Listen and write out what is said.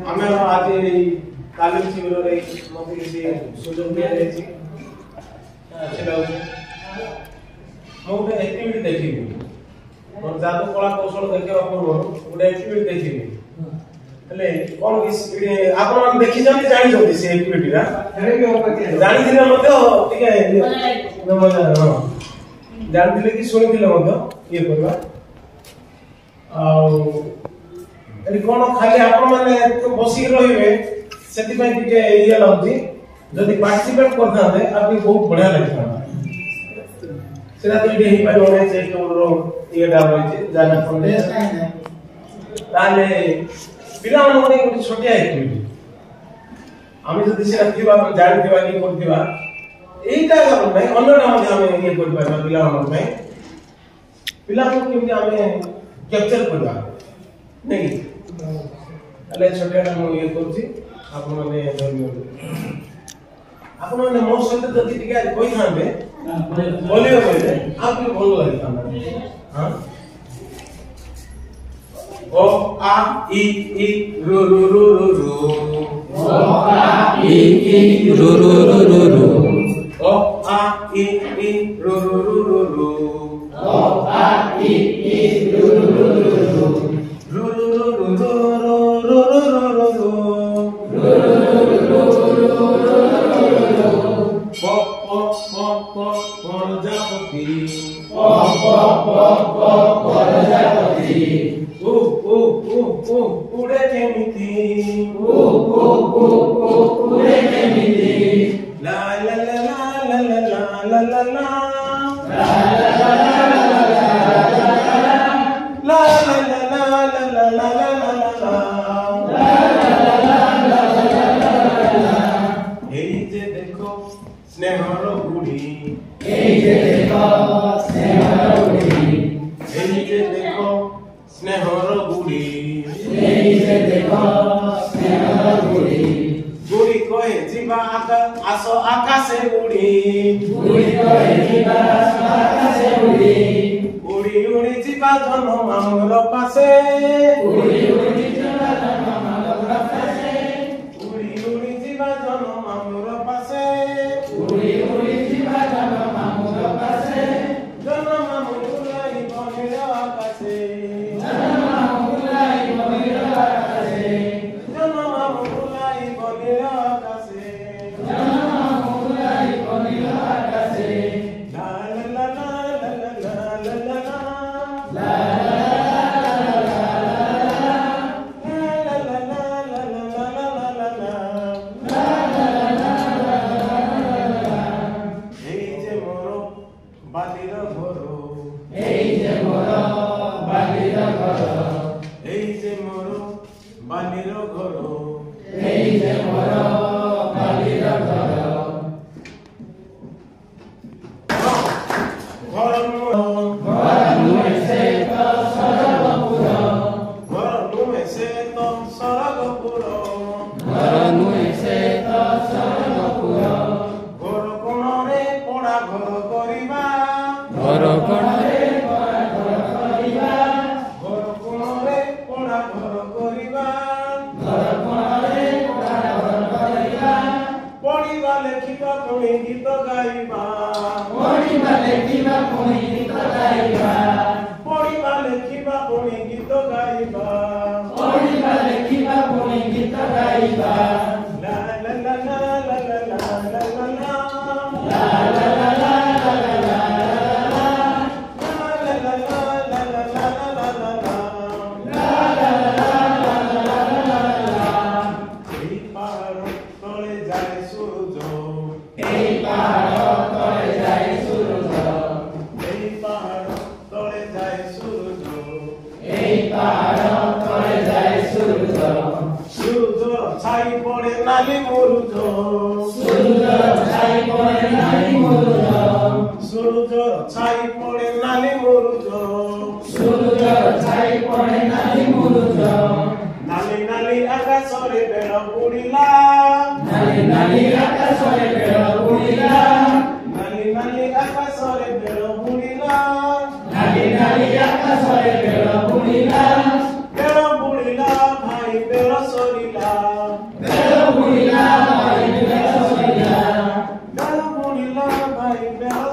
आमे आज तालीम शिविर रे मते किसी सुযোগ दिया जायछि सेटा मोटे एक्टिविटी देखिबी और जादू कला कौशल देखिबा पूर्व गोटे एक्टिविटी देखिबी हेले कोन आपण मान देखि जंती जानि जंती से एक्टिविटी रा जानि दिले मते ठीक है मजा हां जानि दिले कि सुनि दिले मते ये करबा आ एली कोन खाली आपण माने बसी रहिबे सेति पय टिके ये लागजी जदि पार्टिसिपेट करथाते आपनि बहुत बढ़िया लागता सेना तो इडे ही पाइबो से रो ये डाल रही जाना पड़े ताले पिला मन को एक छोटिया एक्टिविटी आमी जदि से रखिबा जानि दिबा कि करदिबा एटा काम नै अन्यटा मध्ये आमे ये कर पाबा पिला मन में पिला को केमि आमे कैप्चर करबा नहीं अले छोटिया हम ये करछि आपण माने आपण माने मोर सहित जदि टिके कोइ थाबे बोलियो बोले आपको बोल लगता हां ओ आ ई रू रू रू रू रू ओ आ ई रू रू रू रू रू ओ आ ई रू रू रू रू रू ओ आ ई रू रू रू रू रू रू रू रू रू रू रू प्रजापति उड़े केमिति उड़े केमिति ला ला ला ला ला ला ला ला ला स्नेहर बुढ़ी एई जे देखो स्नेहर बुढ़ी एई जे देखो स्नेहर बुढ़ी एई जे देखो स्नेहर बुढ़ी बुढ़ी कहे जीवा आसो आकाशे बुढ़ी बुढ़ी कहे जीवा आसो आकाशे बुढ़ी उड़ी उड़ी जीवा जन्म मामर पासे उड़ी उड़ी जीवा जन्म मामर पासे उड़ी उड़ी जीवा जन्म मामर पासे उड़ी उड़ी जीवा जन्म मामूर पासे जन्म मामूलाई बनिर आकाशे जन्म मामूलाई बनिर आकाशे जन्म मामूलाई बनिर आकाशे जन्म मामूलाई बनिर आकाशे ला ला ला ला ला ला ला ला Pero bullila, bhai, pero sorila. email